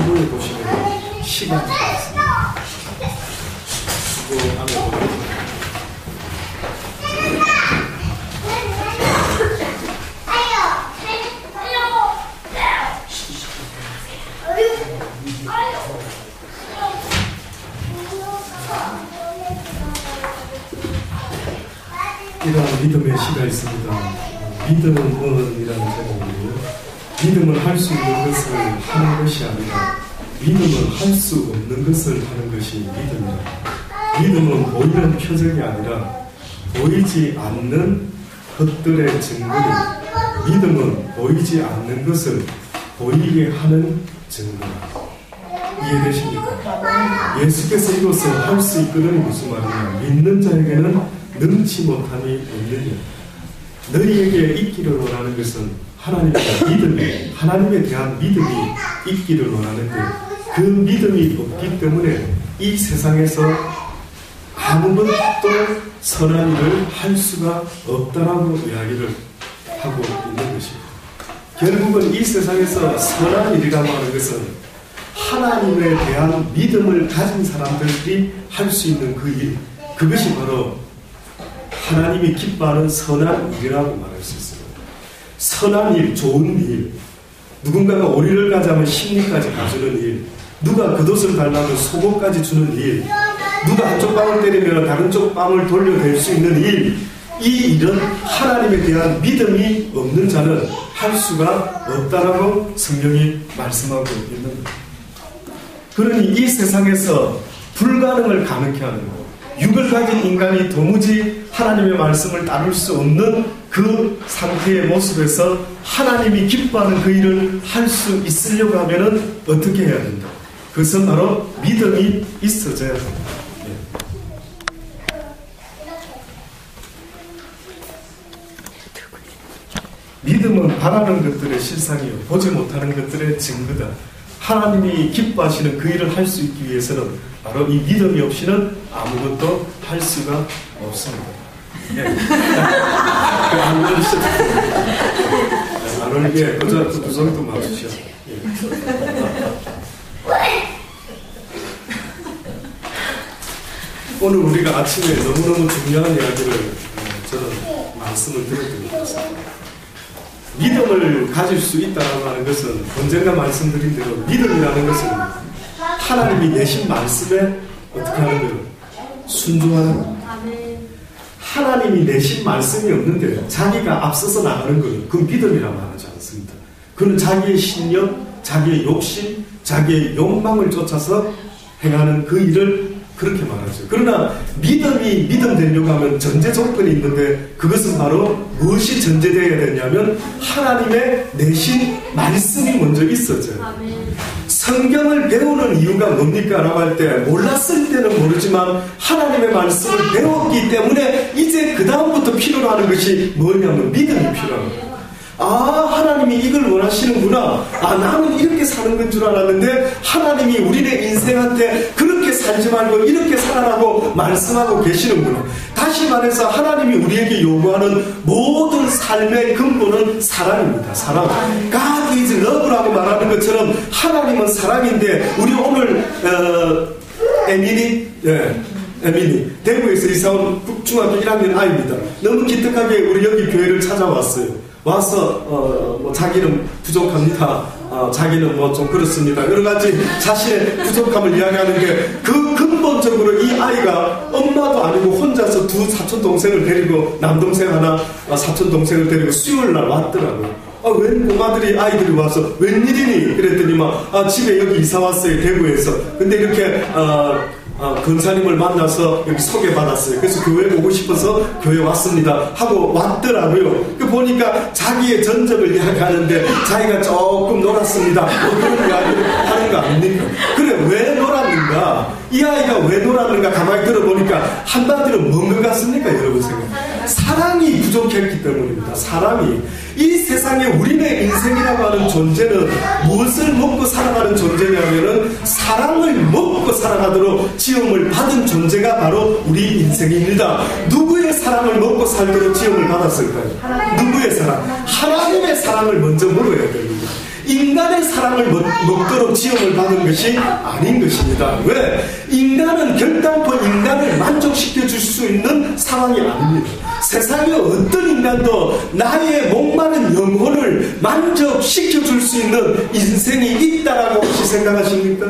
수고해 보시면 시간이 있습니다. 수고하면 이러한 믿음의 시가 있습니다. 믿음은 언이라는 제목이고요. 믿음은 할 수 있는 것을 하는 것이 아니라 믿음은 할 수 없는 것을 하는 것이 믿음이다. 믿음은 보이는 표적이 아니라 보이지 않는 것들의 증거입니다. 믿음은 보이지 않는 것을 보이게 하는 증거다. 이해되십니까? 예수께서 이것을 할 수 있거든 무슨 말이냐. 믿는 자에게는 능치 못함이 없느냐. 너희에게 있기를 원하는 것은 하나님에 대한 믿음이 있기를 원하는데 그 믿음이 없기 때문에 이 세상에서 아무것도 선한 일을 할 수가 없다라고 이야기를 하고 있는 것입니다. 결국은 이 세상에서 선한 일이라고 하는 것은 하나님에 대한 믿음을 가진 사람들이 할 수 있는 그 일, 그것이 바로 하나님이 기뻐하는 선한 일이라고 말할 수 있습니다. 선한 일, 좋은 일, 누군가가 오리를 가자면 심리까지 가주는 일, 누가 겉옷을 달라면 속옷까지 주는 일, 누가 한쪽 뺨을 때리면 다른 쪽 뺨을 돌려댈 수 있는 일, 이 일은 하나님에 대한 믿음이 없는 자는 할 수가 없다라고 성경이 말씀하고 있는 겁니다. 그러니 이 세상에서 불가능을 가능케 하는 것, 육을 가진 인간이 도무지 하나님의 말씀을 따를 수 없는 그 상태의 모습에서 하나님이 기뻐하는 그 일을 할 수 있으려고 하면 어떻게 해야 된다? 그것은 바로 믿음이 있어져야 된다. 믿음은 바라는 것들의 실상이요 보지 못하는 것들의 증거다. 하나님이 기뻐하시는 그 일을 할 수 있기 위해서는 바로 이 믿음이 없이는 아무것도 할 수가 없습니다. 예. 안 올리게 두 손도 맞추시오. 예. 오늘 우리가 아침에 너무너무 중요한 이야기를 저는 말씀을 드렸던 것 같습니다. 믿음을 가질 수 있다고 하는 것은 언젠가 말씀드린 대로 믿음이라는 것은 하나님이 내신 말씀에 어떻게 하는 거예요? 순종하는 거예요. 하나님이 내신 말씀이 없는데 자기가 앞서서 나가는 거예요. 그건 믿음이라고 말하지 않습니다. 그는 자기의 신념, 자기의 욕심, 자기의 욕망을 쫓아서 행하는 그 일을 그렇게 말하죠. 그러나 믿음이 믿음 되려고 하면 전제 조건이 있는데 그것은 바로 무엇이 전제되어야 되냐면 하나님의 내신 말씀이 먼저 있어져요. 성경을 배우는 이유가 뭡니까? 라고 할 때 몰랐을 때는 모르지만 하나님의 말씀을 배웠기 때문에 이제 그 다음부터 필요로 하는 것이 뭐냐면 믿음이 필요합니다. 아, 하나님이 이걸 원하시는구나. 아, 나는 이렇게 사는 건 줄 알았는데 하나님이 우리네 인생한테 그렇게 살지 말고 이렇게 살아라고 말씀하고 계시는구나. 다시 말해서 하나님이 우리에게 요구하는 모든 삶의 근본은 사랑입니다. 사랑. God is love라고 말하는 것처럼 하나님은 사랑인데 우리 오늘 에민이 대구에서 이사온 중학교 1학년 아이입니다. 너무 기특하게 우리 여기 교회를 찾아왔어요. 와서 자기는 부족합니다. 자기는 뭐 좀 그렇습니다. 여러 가지 자신의 부족함을 이야기하는 게 그 근본적으로 이 아이가 엄마도 아니고 혼자서 두 사촌 동생을 데리고 남동생 하나 사촌 동생을 데리고 수요일 날 왔더라고요. 웬 꼬마들이 아이들이 와서 웬일이니? 그랬더니 집에 여기 이사 왔어요. 대구에서. 근데 이렇게 권사님을 만나서 여기 소개받았어요. 그래서 교회 오고 싶어서 교회 왔습니다 하고 왔더라고요. 그 보니까 자기의 전적을 이야기하는데 자기가 조금 놀았습니다 뭐 그런 이야기를 하는 거 아닙니까? 그래, 왜 놀았는가? 이 아이가 왜 놀았는가 가만히 들어보니까 한마디로 뭔 것 같습니까? 여러분 생각, 사랑이 부족했기 때문입니다. 사랑이. 이 세상에 우리네 인생이라고 하는 존재는 무엇을 먹고 살아가는 존재냐면은 사랑을 먹고 살아가도록 지음을 받은 존재가 바로 우리 인생입니다. 누구의 사랑을 먹고 살도록 지음을 받았을까요? 누구의 사랑? 하나님의 사랑을 먼저 먹어야 됩니다. 인간의 사랑을 먹도록 지음을 받은 것이 아닌 것입니다. 왜? 인간은 결단코 인간을 만족시켜 줄 수 있는 상황이 아닙니다. 세상의 어떤 인간도 나의 목마른 영혼을 만족시켜 줄 수 있는 인생이 있다라고 혹시 생각하십니까?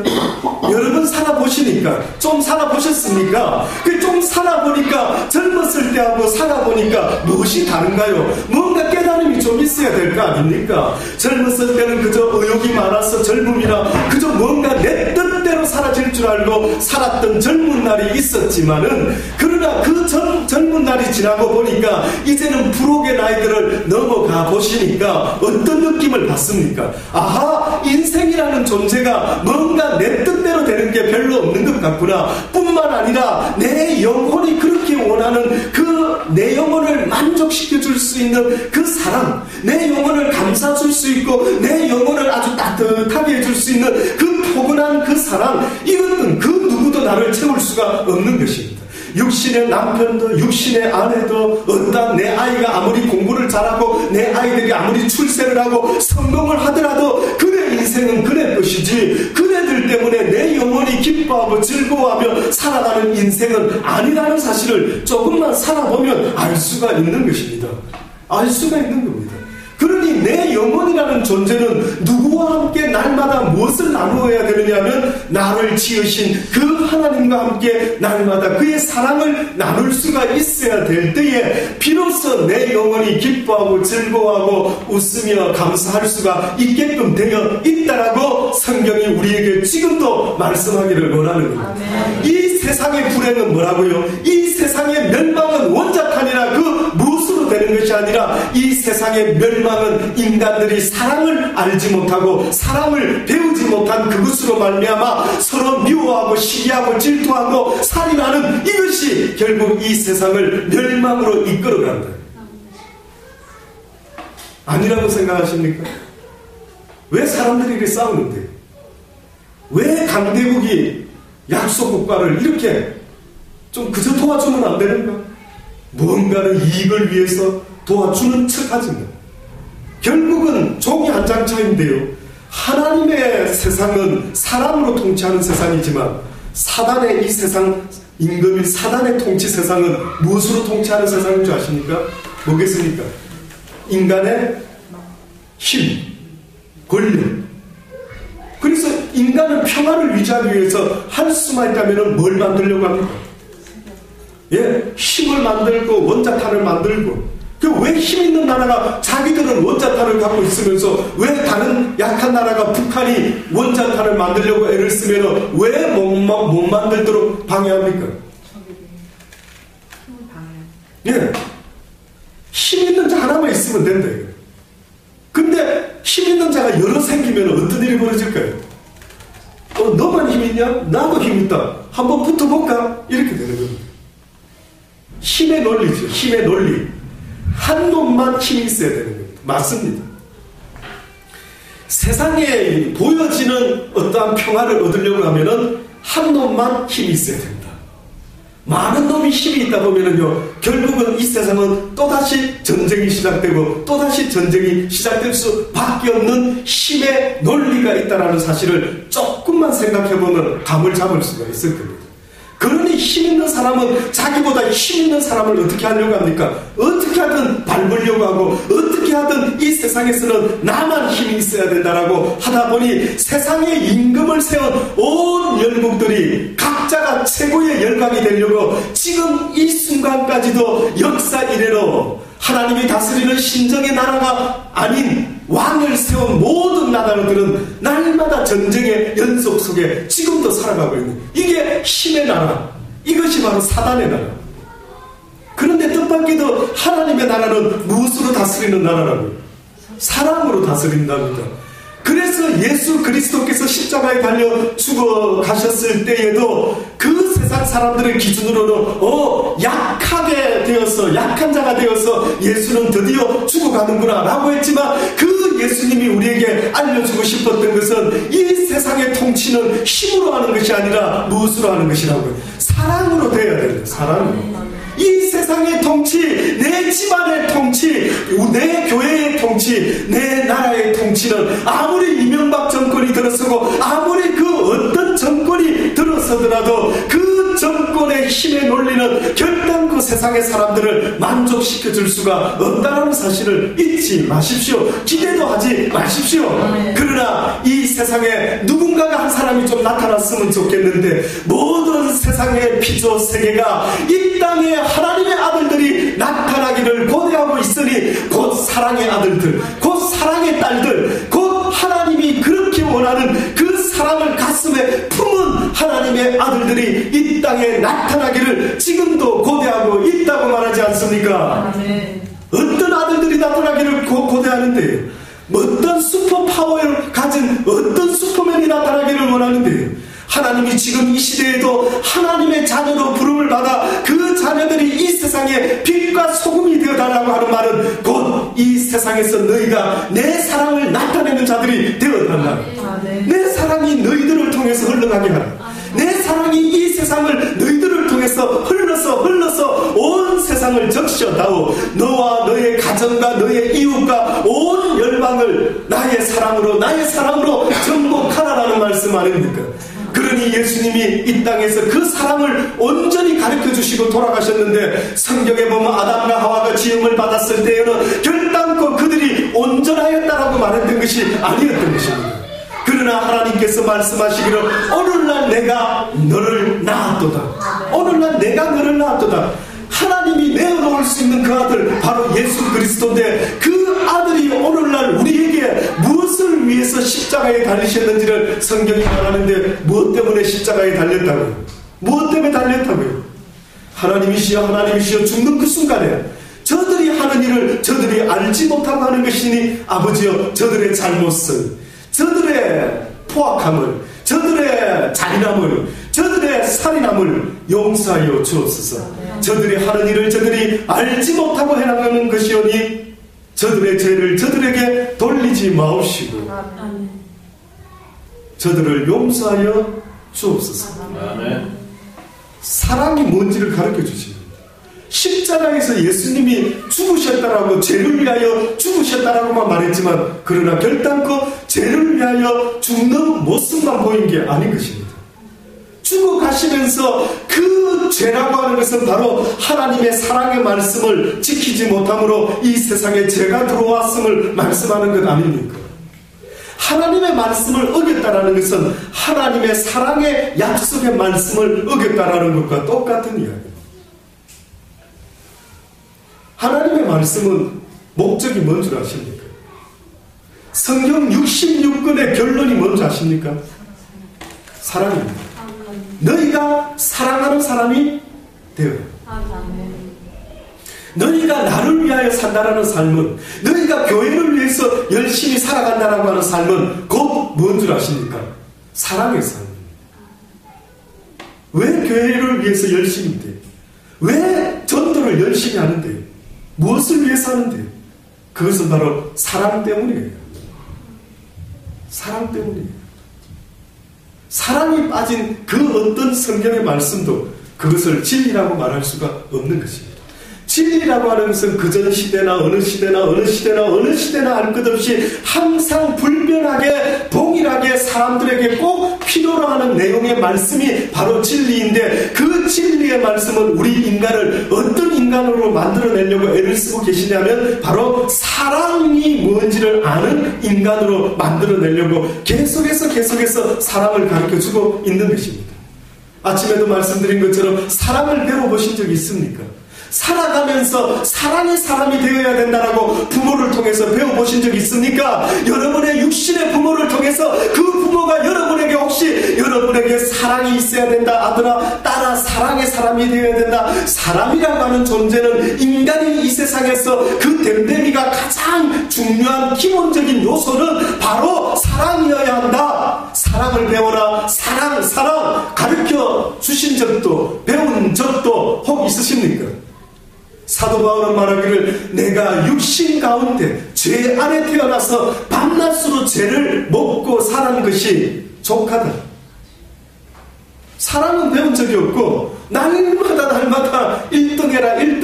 여러분 살아보시니까, 좀 살아보셨습니까? 좀 살아보니까 젊었을 때하고 살아보니까 무엇이 다른가요? 뭔가 깨달음이 좀 있어야 될 거 아닙니까? 젊었을 때는 그저 의욕이 많아서 젊음이라 그저 뭔가 내 뜻대로 사라질 줄 알고 살았던 젊은 날이 있었지만은, 그러나 그 젊은 날이 지나고 보니까 이제는 불혹의 나이들을 넘어가 보시니까 어떤 느낌을 받습니까? 아하, 인생이라는 존재가 뭔가 내 뜻대로 되는 게 별로 없는 것 같구나. 뿐만 아니라 내 영혼이 그렇게 원하는 그 내 영혼을 만족시켜 줄 수 있는 그 사랑, 내 영혼을 감싸 줄 수 있고 내 영혼을 아주 따뜻하게 해줄 수 있는 그 포근한 그 사랑, 이것은 그 누구도 나를 채울 수가 없는 것입니다. 육신의 남편도 육신의 아내도 어떤 내 아이가 아무리 공부를 잘하고 내 아이들이 아무리 출세를 하고 성공을 하더라도 그네 인생은 그네 것이지, 그네들 때문에 내 영혼이 기뻐하고 즐거워하며 살아가는 인생은 아니라는 사실을 조금만 살아보면 알 수가 있는 것입니다. 알 수가 있는 겁니다. 그러니 내 영혼이라는 존재는 누구와 함께 날마다 무엇을 나누어야 되느냐 하면, 나를 지으신 그 하나님과 함께 날마다 그의 사랑을 나눌 수가 있어야 될 때에 비로소 내 영혼이 기뻐하고 즐거워하고 웃으며 감사할 수가 있게끔 되어 있다라고 성경이 우리에게 지금도 말씀하기를 원하는 겁니다. 이 세상의 불행은 뭐라고요? 이 세상의 멸망은 원자탄이나 그 무엇으로 되는 것이 아니라, 이 세상의 멸망은 인간들이 사랑을 알지 못하고 사랑을 배우지 못한 그것으로 말미암아 서로 미워하고 시기하고 질투하고 살인하는 이것이 결국 이 세상을 멸망으로 이끌어간다. 아니라고 생각하십니까? 왜 사람들이 이렇게 싸우는데? 왜 강대국이 약소국가를 이렇게 좀 그저 도와주면 안 되는가? 무언가는 이익을 위해서 도와주는 척하지만 결국은 종이 한 장 차인데요, 하나님의 세상은 사람으로 통치하는 세상이지만 사단의 이 세상, 임금인 사단의 통치 세상은 무엇으로 통치하는 세상인 줄 아십니까? 뭐겠습니까? 인간의 힘, 권력. 그래서 인간은 평화를 유지하기 위해서 할 수만 있다면 뭘 만들려고 합니까? 예, 힘을 만들고 원자탄을 만들고. 왜 힘 있는 나라가 자기들은 원자탄을 갖고 있으면서 왜 다른 약한 나라가 북한이 원자탄을 만들려고 애를 쓰면 왜 못 만들도록 방해합니까? 예, 힘 있는 자 하나만 있으면 된다. 근데 힘 있는 자가 여러 생기면 어떤 일이 벌어질까요? 너만 힘 있냐? 나도 힘 있다. 한번 붙어볼까? 이렇게 되는 겁니다. 힘의 논리죠. 힘의 논리. 한 놈만 힘이 있어야 되는 겁니다. 맞습니다. 세상에 보여지는 어떠한 평화를 얻으려고 하면은 한 놈만 힘이 있어야 됩니다. 많은 놈이 힘이 있다 보면은요, 결국은 이 세상은 또다시 전쟁이 시작되고 또다시 전쟁이 시작될 수밖에 없는 힘의 논리가 있다는 사실을 조금만 생각해보면 감을 잡을 수가 있을 겁니다. 그러니 힘 있는 사람은 자기보다 힘 있는 사람을 어떻게 하려고 합니까? 어떻게 하든 밟으려고 하고 어떻게 하든 이 세상에서는 나만 힘이 있어야 된다라고 하다 보니 세상에 임금을 세운 온 열국들이 각자가 최고의 열강이 되려고 지금 이 순간까지도 역사 이래로 하나님이 다스리는 신정의 나라가 아닌 왕을 세운 모든 나라들은 날마다 전쟁의 연속 속에 지금도 살아가고 있는, 이게 힘의 나라, 이것이 바로 사단의 나라. 그런데 뜻밖에도 하나님의 나라는 무엇으로 다스리는 나라라고요? 사랑으로 다스린답니다. 그래서 예수 그리스도께서 십자가에 달려 죽어 가셨을 때에도 그 세상 사람들의 기준으로는 약하게 되어서, 약한 자가 되어서 예수는 드디어 죽어가는구나 라고 했지만, 그 예수님이 우리에게 알려주고 싶었던 것은 이 세상의 통치는 힘으로 하는 것이 아니라 무엇으로 하는 것이라고요? 사랑으로 되어야 됩니다. 사랑으로. 이 세상 세상의 통치, 내 집안의 통치, 내 교회의 통치, 내 나라의 통치는 아무리 이명박 정권이 들어서고 아무리 그 어떤 정권이 들어서더라도 그 정권의 힘에 놀리는 결단코 세상의 사람들을 만족시켜줄 수가 없다는 사실을 잊지 마십시오. 기대도 하지 마십시오. 그러나 이 세상에 누군가가 한 사람이 좀 나타났으면 좋겠는데, 모든 세상의 피조 세계가 이 땅에 하나님의 아들들이 나타나기를 고대하고 있으니, 곧 사랑의 아들들, 곧 사랑의 딸들, 곧 하나님이 그렇게 원하는 그 사랑을 가슴에 품은 하나님의 아들들이 이 땅에 나타나기를 지금도 고대하고 있다고 말하지 않습니까? 어떤 아들들이 나타나기를 고대하는데, 어떤 슈퍼 파워를 가진 어떤 슈퍼맨이 나타나기를 원하는데, 하나님이 지금 이 시대에도 하나님의 자녀로 부름을 받아 그 자녀들이 이 세상에 빛과 소금이 되어달라고 하는 말은 곧 이 세상에서 너희가 내 사랑을 나타내는 자들이 되어달라. 내 사랑이 너희들을 통해서 흘러가게 하라. 내 사랑이 이 세상을 너희들을 통해서 흘러서 온 세상을 적셔다오. 너와 너의 가정과 너의 이웃과 온 열방을 나의 사랑으로 정복하라라는 말씀 아닙니까? 그러니 예수님이 이 땅에서 그 사랑을 온전히 가르쳐주시고 돌아가셨는데, 성경에 보면 아담과 하와가 지음을 받았을 때에는 결단코 그들이 온전하였다라고 말했던 것이 아니었던 것입니다. 그러나 하나님께서 말씀하시기를 오늘날 내가 너를 낳았도다. 오늘날 내가 너를 낳았도다. 하나님이 내어놓을 수 있는 그 아들, 바로 예수 그리스도인데, 그 아들이 오늘날 우리에게 무엇을 위해서 십자가에 달리셨는지를 성경이 말하는데, 무엇 때문에 십자가에 달렸다고요? 무엇 때문에 달렸다고요? 하나님이시여 죽는 그 순간에 저들이 하는 일을 저들이 알지 못하고 하는 것이니 아버지여, 저들의 잘못을, 저들의 포악함을, 저들의 잔인함을, 저들의 살인함을 용서하여 주옵소서. 저들이 하는 일을 저들이 알지 못하고 해나가는 것이오니 저들의 죄를 저들에게 돌리지 마옵시고 저들을 용서하여 주옵소서. 사랑이 뭔지를 가르쳐 주십니다. 십자가에서 예수님이 죽으셨다라고, 죄를 위하여 죽으셨다라고만 말했지만, 그러나 결단코 죄를 위하여 죽는 모습만 보인 게 아닌 것입니다. 죽어가시면서 그 죄라고 하는 것은 바로 하나님의 사랑의 말씀을 지키지 못함으로 이 세상에 죄가 들어왔음을 말씀하는 것 아닙니까? 하나님의 말씀을 어겼다라는 것은 하나님의 사랑의 약속의 말씀을 어겼다라는 것과 똑같은 이야기입니다. 하나님의 말씀은 목적이 뭔 줄 아십니까? 성경 66권의 결론이 뭔지 아십니까? 사랑입니다. 너희가 사랑하는 사람이 되어라. 너희가 나를 위하여 산다라는 삶은, 너희가 교회를 위해서 열심히 살아간다라고 하는 삶은 곧 뭔 줄 아십니까? 사랑의 삶입니다. 왜 교회를 위해서 열심히 돼? 왜 전도를 열심히 하는데? 무엇을 위해서 하는데? 그것은 바로 사랑 때문이에요. 사랑 때문이에요. 사랑이 빠진 그 어떤 성경의 말씀도 그것을 진리라고 말할 수가 없는 것입니다. 진리라고 하는 것은 그전 시대나 어느 시대나 할 것 없이 항상 불변하게 동일하게 사람들에게 꼭 필요로 하는 내용의 말씀이 바로 진리인데, 그 진리의 말씀은 우리 인간을 어떤 인간으로 만들어내려고 애를 쓰고 계시냐면 바로 사랑이 뭔지를 아는 인간으로 만들어내려고 계속해서 사랑을 가르쳐주고 있는 것입니다. 아침에도 말씀드린 것처럼 사랑을 배워보신 적이 있습니까? 살아가면서 사랑의 사람이 되어야 된다라고 부모를 통해서 배워보신 적 있습니까? 여러분의 육신의 부모를 통해서 그 부모가 여러분에게 혹시 여러분에게 사랑이 있어야 된다, 아들아 딸아 사랑의 사람이 되어야 된다. 사람이라고 하는 존재는 인간이 이 세상에서 그 댐댐이가 가장 중요한 기본적인 요소는 바로 사랑이어야 한다. 사랑을 배워라. 사랑 가르쳐 주신 적도 배운 적도 혹 있으십니까? 사도 바울은 말하기를 내가 육신 가운데 죄 안에 태어나서 밤낮으로 죄를 먹고 사는 것이 족하다. 사랑은 배운 적이 없고 날마다 1등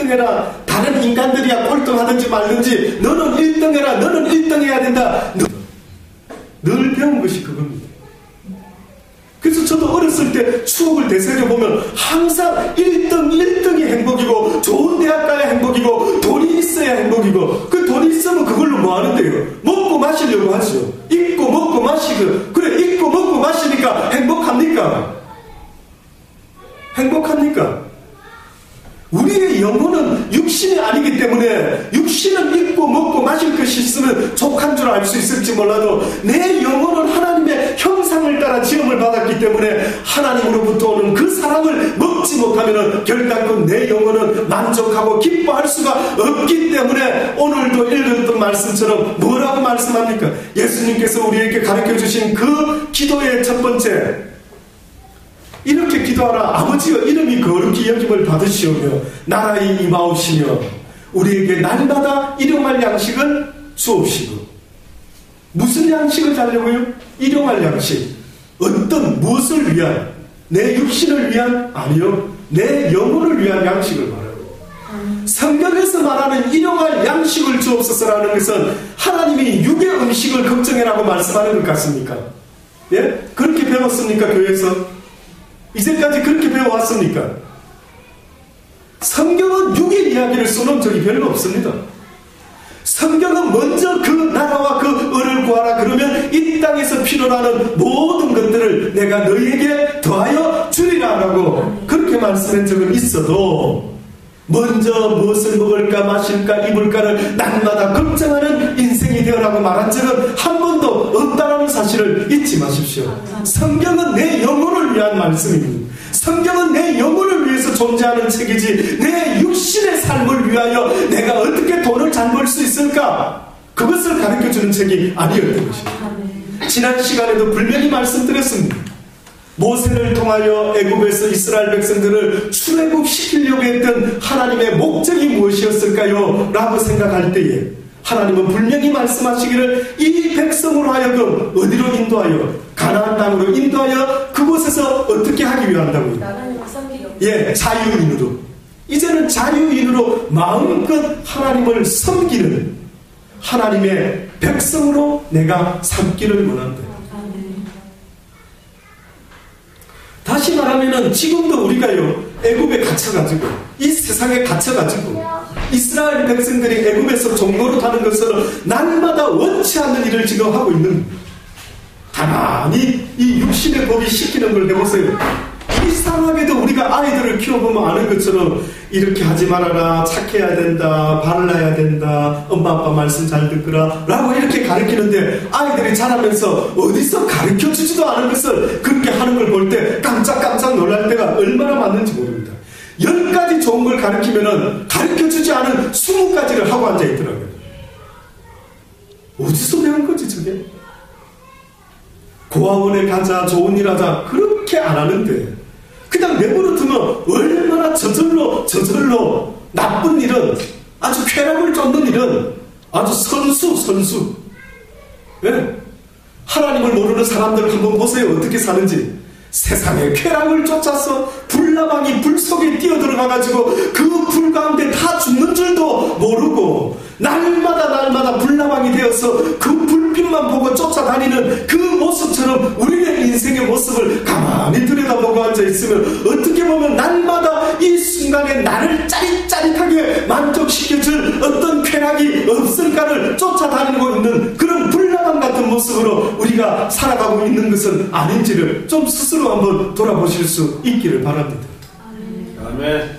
1등해라. 다른 인간들이야 꼴등하든지 말든지 너는 1등해라. 너는 1등해야 된다. 늘 배운 것이 그겁니다. 그래서 저도 어렸을 때 추억을 되새겨보면 항상 1등이 행복이고 좋은 대학 가야 행복이고 돈이 있어야 행복이고 그 돈이 있으면 그걸로 뭐 하는데요? 먹고 마시려고 하죠. 입고 먹고 마시고 그래 입고 먹고 마시니까 행복합니까? 행복합니까? 우리의 영혼은 육신이 아니기 때문에 육신은 입고 먹고 마실 것이 있으면 족한 줄 알 수 있을지 몰라도 내 영혼은 하나님의 형상을 따라 지음을 받았기 때문에 하나님으로부터 오는 그 사랑을 먹지 못하면 결단코 내 영혼은 만족하고 기뻐할 수가 없기 때문에 오늘도 읽었던 말씀처럼 뭐라고 말씀합니까? 예수님께서 우리에게 가르쳐주신 그 기도의 첫 번째 이렇게 기도하라. 아버지여 이름이 거룩히 여김을 받으시오며 나라의 임하옵시며 우리에게 날마다 일용할 양식을 주옵시고. 무슨 양식을 달라고요? 일용할 양식. 어떤 무엇을 위한? 내 육신을 위한? 아니요. 내 영혼을 위한 양식을 말하고. 성경에서 말하는 일용할 양식을 주옵소서라는 것은 하나님이 육의 음식을 걱정해라고 말씀하는 것 같습니까? 예? 그렇게 배웠습니까? 교회에서? 이제까지 그렇게 배워왔습니까? 성경은 육의 이야기를 써놓은 적이 별로 없습니다. 성경은 먼저 그 나라와 그 의를 구하라. 그러면 이 땅에서 필요로 하는 모든 것들을 내가 너희에게 더하여 주리라 라고 그렇게 말씀한 적은 있어도 먼저 무엇을 먹을까 마실까 입을까를 날마다 걱정하는 인생이 되어라고 말한 적은 한 번도 없다는 사실을 잊지 마십시오. 성경은 내 영혼을 위한 말씀입니다. 성경은 내 영혼을 위해서 존재하는 책이지 내 육신의 삶을 위하여 내가 어떻게 돈을 잘 벌 수 있을까 그것을 가르쳐주는 책이 아니었던 것입니다. 지난 시간에도 분명히 말씀드렸습니다. 모세를 통하여 애굽에서 이스라엘 백성들을 출애굽시키려고 했던 하나님의 목적이 무엇이었을까요? 라고 생각할 때에 하나님은 분명히 말씀하시기를 이 백성으로 하여금 어디로 인도하여 가나안 땅으로 인도하여 그곳에서 어떻게 하기 위한다고요? 예, 자유인으로. 이제는 자유인으로 마음껏 하나님을 섬기는 하나님의 백성으로 내가 삼기를 원한다. 다시 말하면은 지금도 우리가요 애굽에 갇혀가지고 이 세상에 갇혀가지고 이스라엘 백성들이 애굽에서 종로로 타는 것으로 날마다 원치 않는 일을 지금 하고 있는 가만히 이 육신의 법이 시키는 걸 해보세요. 이상하게도 우리가 아이들을 키워보면 아는 것처럼 이렇게 하지 말아라, 착해야 된다, 발라야 된다, 엄마 아빠 말씀 잘 듣거라 라고 이렇게 가르치는데 아이들이 자라면서 어디서 가르쳐주지도 않은 것을 그렇게 하는 걸 볼 때 깜짝깜짝 놀랄 때가 얼마나 많은지 모릅니다. 10가지 좋은 걸 가르치면은 가르쳐주지 않은 20가지를 하고 앉아있더라고요. 어디서 배운 거지 저게? 고아원에 가자, 좋은 일 하자 그렇게 안 하는데 그냥 내버려 두면 얼마나 저절로 나쁜 일은 아주 쾌락을 쫓는 일은 아주 선수 네? 하나님을 모르는 사람들 한번 보세요. 어떻게 사는지. 세상에 쾌락을 쫓아서 불나방이 불 속에 뛰어들어가가지고 그 불 가운데 다 죽는 줄도 모르고 날마다 불나방이 되어서 그 불빛만 보고 쫓아다니는 그 모습처럼 우리의 인생의 모습을 가만히 들여다보고 앉아있으면 어떻게 보면 날마다 이 순간에 나를 짜릿짜릿하게 만족시켜줄 어떤 쾌락이 없을까를 쫓아다니고 있는 그런 불나방 같은 모습으로 우리가 살아가고 있는 것은 아닌지를 좀 스스로 한번 돌아보실 수 있기를 바랍니다. 아멘.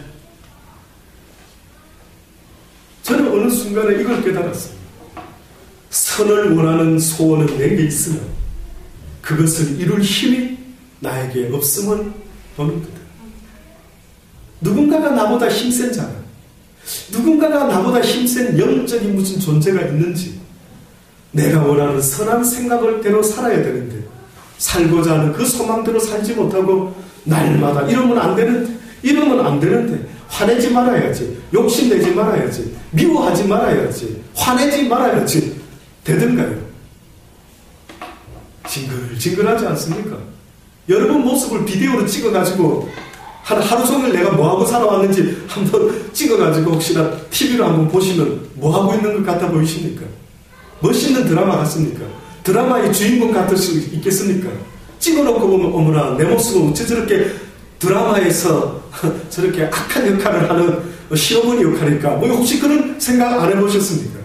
저는 어느 순간에 이걸 깨달았습니다. 선을 원하는 소원은 내게 있으나 그것을 이룰 힘이 나에게 없음을 보는 거다. 누군가가 나보다 힘센 자가, 누군가가 나보다 힘센 영적인 무슨 존재가 있는지 내가 원하는 선한 생각을 대로 살아야 되는데 살고자 하는 그 소망대로 살지 못하고 날마다 이러면 안 되는데 화내지 말아야지, 욕심내지 말아야지, 미워하지 말아야지, 화내지 말아야지 되던가요? 징글징글하지 않습니까? 여러분 모습을 비디오로 찍어가지고 한 하루 종일 내가 뭐하고 살아왔는지 한번 찍어가지고 혹시나 TV로 한번 보시면 뭐하고 있는 것 같아 보이십니까? 멋있는 드라마 같습니까? 드라마의 주인공 같을 수 있겠습니까? 찍어놓고 보면 어머나 내 모습은 어째 저렇게 드라마에서 저렇게 악한 역할을 하는 시어머니 역할일까? 뭐 혹시 그런 생각 안 해보셨습니까?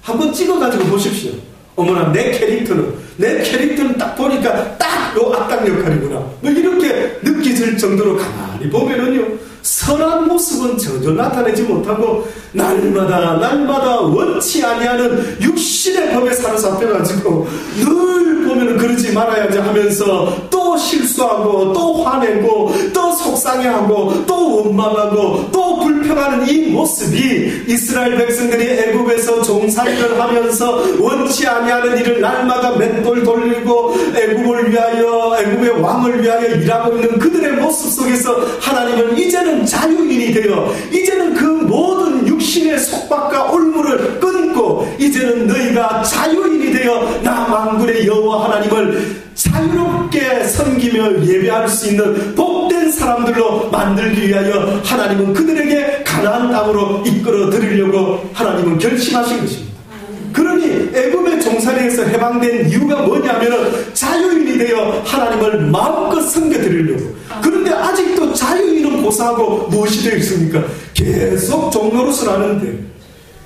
한번 찍어가지고 보십시오. 어머나 내 캐릭터는 딱 보니까 딱 요 악당 역할이구나. 뭐 이렇게 느껴질 정도로 가만히 보면은요, 선한 모습은 전혀 나타내지 못하고 날마다 원치 아니하는 육신의 법에 사로잡혀가지고 늘 보면은 그러지 말아야지 하면서 또 실수하고 또 화내고 또 속상해하고 또 원망하고 또 불평하는 이 모습이 이스라엘 백성들이 애굽에서 종살이를 하면서 원치 아니하는 일을 날마다 맷돌 돌리고 애굽을 위하여 애굽의 왕을 위하여 일하고 있는 그들의 모습 속에서 하나님은 이제는 자유인이 되어 이제는 그 모든 육신의 속박과 올무를 끊고 이제는 너희가 자유인이 되어 나 만군의 여호와 하나님을 자유롭게 섬기며 예배할 수 있는 복된 사람들로 만들기 위하여 하나님은 그들에게 가나안 땅으로 이끌어 드리려고 하나님은 결심하신 것입니다. 그러니 애굽의 종살이에서 해방된 이유가 뭐냐면은 자유인이 되어 하나님을 마음껏 섬겨드리려고. 그런데 아직도 자유인은 고사하고 무엇이 되어 있습니까? 계속 종노릇을 하는데,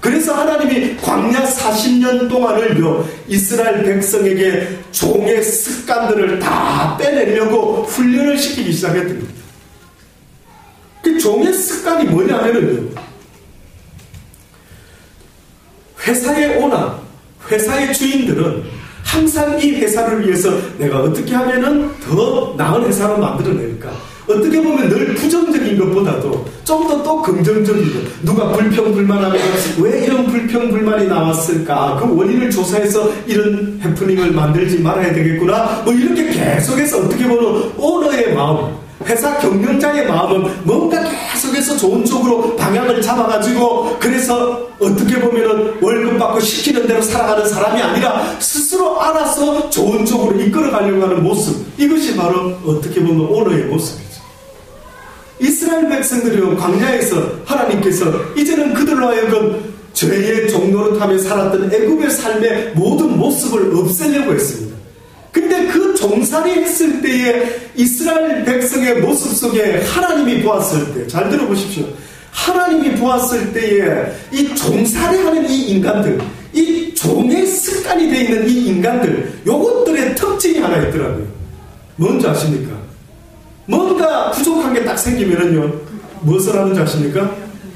그래서 하나님이 광야 40년 동안을요 이스라엘 백성에게 종의 습관들을 다 빼내려고 훈련을 시키기 시작했답니다. 그 종의 습관이 뭐냐면은요, 회사에 오나 회사의 주인들은 항상 이 회사를 위해서 내가 어떻게 하면은 더 나은 회사를 만들어낼까, 어떻게 보면 늘 부정적인 것보다도 좀 더 또 긍정적이고, 누가 불평불만하면 왜 이런 불평불만이 나왔을까, 그 원인을 조사해서 이런 해프닝을 만들지 말아야 되겠구나, 뭐 이렇게 계속해서 어떻게 보면 오너의 마음, 회사 경영자의 마음은 뭔가 계속해서 좋은 쪽으로 방향을 잡아가지고, 그래서 어떻게 보면은 월급 받고 시키는 대로 살아가는 사람이 아니라 스스로 알아서 좋은 쪽으로 이끌어가려고 하는 모습, 이것이 바로 어떻게 보면 오너의 모습이죠. 이스라엘 백성들이 광야에서 하나님께서 이제는 그들로 하여금 죄의 종노릇하며 살았던 애굽의 삶의 모든 모습을 없애려고 했습니다. 근데 그 종살이 했을 때의 이스라엘 백성의 모습 속에 하나님이 보았을 때, 잘 들어보십시오. 하나님이 보았을 때에 이 종살이 하는 이 인간들, 이 종의 습관이 되어 있는 이 인간들, 요것들의 특징이 하나 있더라고요. 뭔지 아십니까? 뭔가 부족한 게 딱 생기면은요, 무엇을 하는지 아십니까?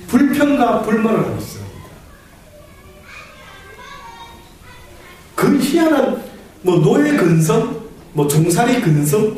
불평과 불만을 하고 있어요. 그 희한한 노예 근성, 종살이 근성,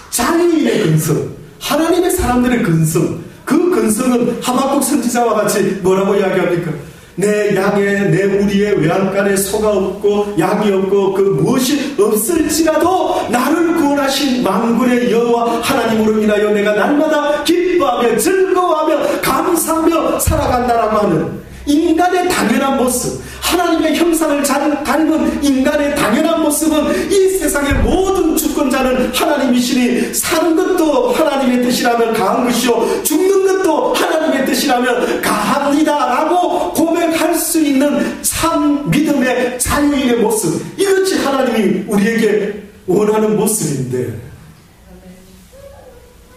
장애인의 근성, 하나님의 사람들의 근성, 그 근성은 하박국 선지자와 같이 뭐라고 이야기합니까? 내 양에 내 우리의 외양간에 소가 없고 양이 없고 그 무엇이 없을지라도 나를 구원하신 만군의 여호와 하나님으로 인하여 내가 날마다 기뻐하며 즐거워하며 감사하며 살아간다라고 하는 인간의 당연한 모습, 하나님의 형상을 닮은 인간의 당연한 모습은 이 세상의 모든 주권자는 하나님이시니 사는 것도 하나님의 뜻이라면 가한 것이요 죽는 것도 하나님의 뜻이라면 가합니다 라고 고백할 수 있는 참 믿음의 자유인의 모습, 이것이 하나님이 우리에게 원하는 모습인데,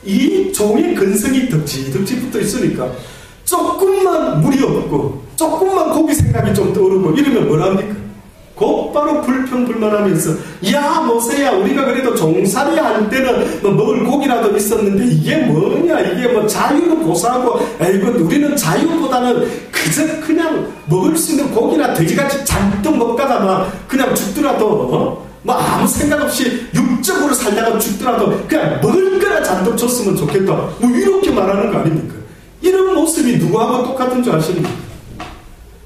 이 종의 근성이 덕지덕지 붙어 있으니까 조금만 물이 없고 조금만 고기 생각이 좀 떠오르고 이러면 뭐랍니까? 곧바로 불평불만하면서, 야 모세야, 우리가 그래도 종살이 할 때는 먹을 고기라도 있었는데 이게 뭐냐, 이게 자유는 고사하고, 에이고 우리는 자유보다는 그냥 먹을 수 있는 고기나 돼지같이 잔뜩 먹다가 그냥 죽더라도 아무 생각 없이 육적으로 살다가 죽더라도 그냥 먹을 거나 잔뜩 줬으면 좋겠다, 이렇게 말하는 거 아닙니까? 이런 모습이 누구하고 똑같은 줄 아십니까?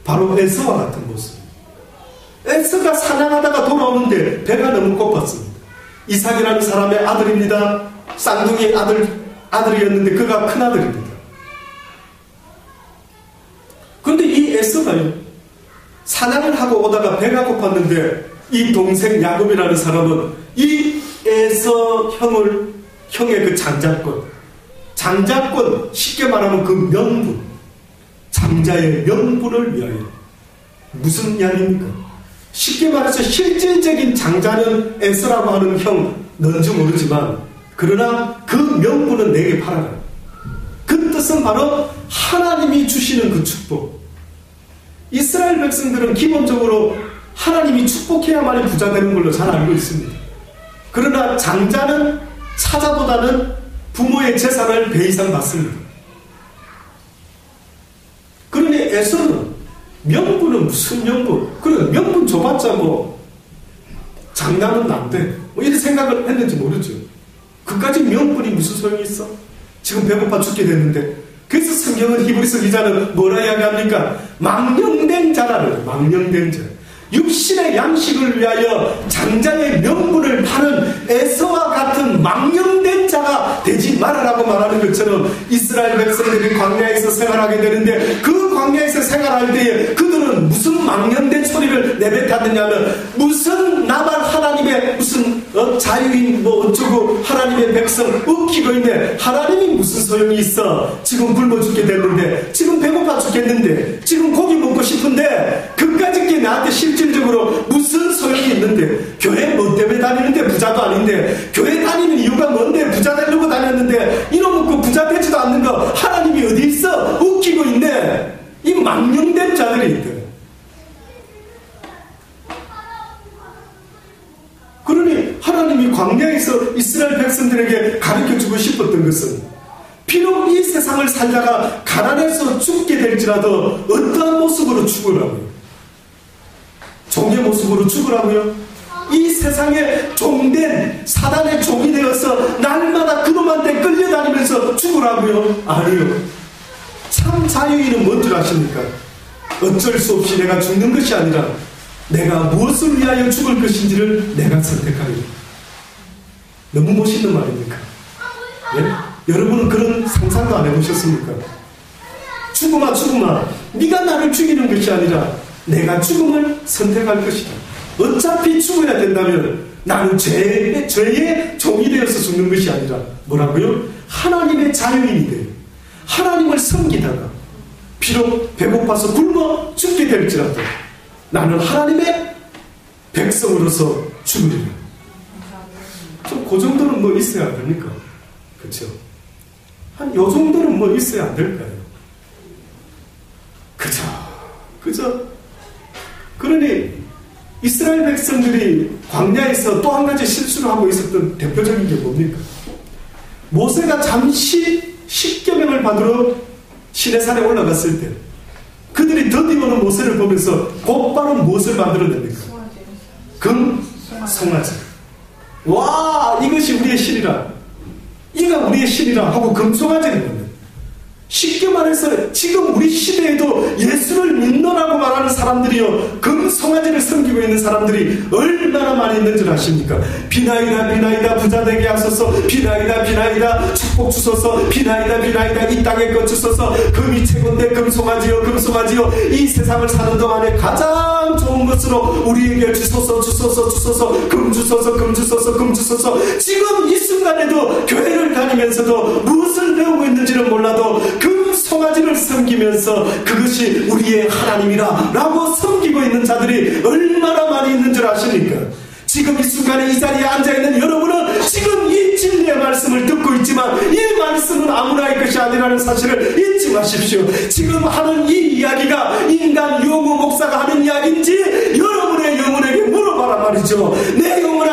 바로 에서와 같은 모습. 에서가 사냥하다가 돌아오는데 배가 너무 고팠습니다. 이삭이라는 사람의 아들입니다. 쌍둥이 아들이었는데 그가 큰 아들입니다. 그런데 이 에서가요, 사냥을 하고 오다가 배가 고팠는데 이 동생 야곱이라는 사람은 이 에서 형의 그 장자권, 쉽게 말하면 그 명분, 장자의 명분을 위하여. 무슨 이야기입니까? 쉽게 말해서 실질적인 장자는 에서라고 하는 형 넌지 모르지만, 그러나 그 명분은 내게 팔아라. 그 뜻은 바로 하나님이 주시는 그 축복. 이스라엘 백성들은 기본적으로 하나님이 축복해야만이 부자 되는 걸로 잘 알고 있습니다. 그러나 장자는 사자보다는 부모의 재산을 배 이상 받습니다. 그러니 에서는 명분은 무슨 명분? 그래, 명분 줘봤자 장난은 난데 이런 생각을 했는지 모르죠. 그까지 명분이 무슨 소용이 있어? 지금 배고파 죽게 됐는데. 그래서 성경은 히브리서 기자는 뭐라 이야기합니까? 망령된 자라는, 망령된 자. 육신의 양식을 위하여 장자의 명분을 파는 에서와 같은 망령된 자가 되지 말아라고 말하는 것처럼 이스라엘 백성들이 광야에서 생활하게 되는데, 그 광야에서 생활할 때에 그들은 무슨 망령된 소리를 내뱉었느냐면, 무슨 나만 하나님의 무슨 자유인 어쩌고 하나님의 백성 웃기고 있네. 하나님이 무슨 소용이 있어. 지금 굶어 죽게 됐는데, 지금 배고파 죽겠는데, 지금 고기 먹고 싶은데, 그까짓 게 나한테 실질적으로 무슨 소용이 있는데. 교회 뭐 때문에 다니는데? 부자도 아닌데. 교회 다니는 이유가 뭔데? 부자 되려고 다녔는데 이놈은 그 부자 되지도 않는 거 하나님이 어디 있어? 웃기고 있네. 이 망령된 자들이 있대. 그러니 하나님이 광야에서 이스라엘 백성들에게 가르쳐주고 싶었던 것은, 비록 이 세상을 살다가 가난해서 죽게 될지라도 어떠한 모습으로 죽으라고요? 종의 모습으로 죽으라고요? 이 세상에 종된 사단의 종이 되어서 날마다 그놈한테 끌려다니면서 죽으라고요? 아니요. 참 자유인은 뭔 줄 아십니까? 어쩔 수 없이 내가 죽는 것이 아니라 내가 무엇을 위하여 죽을 것인지를 내가 선택하리라. 너무 멋있는 말입니까? 예? 여러분은 그런 상상도 안 해보셨습니까? 죽음아, 네가 나를 죽이는 것이 아니라 내가 죽음을 선택할 것이다. 어차피 죽어야 된다면 나는 죄의 종이 되어서 죽는 것이 아니라 뭐라고요? 하나님의 자유인이 돼요. 하나님을 섬기다가 비록 배고파서 굶어 죽게 될지라도 나는 하나님의 백성으로서 죽으리라. 좀 그 정도는 있어야 안 됩니까? 그렇죠? 한 요 정도는 있어야 안 될까요? 그죠? 그러니 이스라엘 백성들이 광야에서 또 한 가지 실수를 하고 있었던 대표적인 게 뭡니까? 모세가 잠시 십계명을 받으러 시내산에 올라갔을 때 그들이 드디어 오는 모세를 보면서 곧바로 무엇을 만들어냅니까? 금송아지. 와, 이것이 우리의 신이라, 이가 우리의 신이라 하고 금송아지를 만든. 쉽게 말해서 지금 우리 시대에도 예수를 믿노라고 말하는 사람들이요, 금송아지를 섬기고 있는 사람들이 얼마나 많이 있는 줄 아십니까? 비나이다 부자 되게 하소서, 비나이다 축복 주소서, 비나이다 이 땅에 것 주소서, 금이 최고인데 금송아지요 이 세상을 사는 동안에 가장 좋은 것으로 우리에게 주소서, 금 주소서. 지금 이 순간에도 교회를 다니면서도 무엇을 배우고 있는지는 몰라도 금송아지를 섬기면서 그것이 우리의 하나님이라 라고 섬기고 있는 자들이 얼마나 많이 있는 줄 아십니까? 지금 이 순간에 이 자리에 앉아있는 여러분은 지금 이 진리의 말씀을 듣고 있지만 이 말씀은 아무나의 것이 아니라는 사실을 잊지 마십시오. 지금 하는 이 이야기가 인간 요구 목사가 하는 이야기인지 여러분의 영혼에게 물어봐라 말이죠. 내 영혼아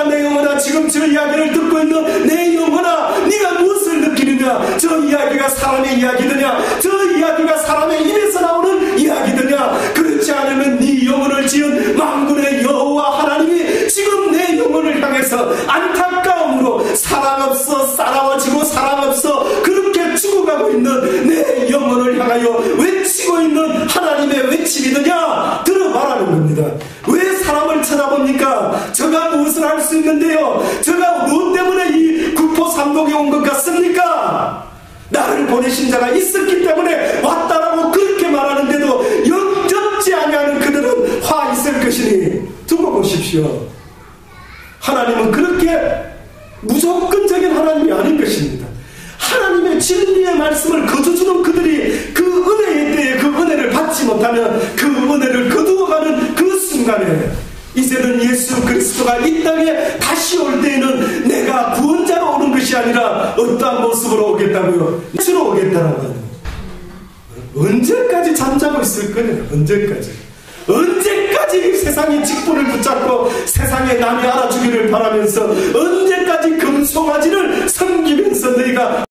지금 저 이야기를 듣고 있는 내 영혼아, 네가 무엇을 느끼느냐? 저 이야기가 사람의 이야기느냐? 저 이야기가 사람의 입에서 나오는 이야기느냐? 그렇지 않으면 네 영혼을 지은 만군의 여호와 하나님이 지금 내 영혼을 향해서 안타까움으로 사랑 없어 싸나워지고 사랑 없어 그렇게 죽어가고 있는 내 영혼을 향하여 외치고 있는 하나님의 외침이느냐? 들어봐라는 겁니다. 왜 사람을 쳐다봅니까? 저가 무엇을 할 수 있는데요? 저가 무엇 때문에 이 구포삼독에 온 것 같습니까? 나를 보내신 자가 있었기 때문에 왔다라고 그렇게 말하는데도 영접지 아니하는 그들은 화 있을 것이니 두고 보십시오. 하나님은 그렇게 무조건적인 하나님이 아닌 것입니다. 이제는 예수 그리스도가 이 땅에 다시 올 때에는 내가 구원자로 오는 것이 아니라 어떠한 모습으로 오겠다고요? 예수로 오겠다라고 하는 거예요. 언제까지 잠자고 있을 거냐? 언제까지 세상의 직분을 붙잡고 세상에 남이 알아주기를 바라면서 언제까지 금송아지를 섬기면서 너희가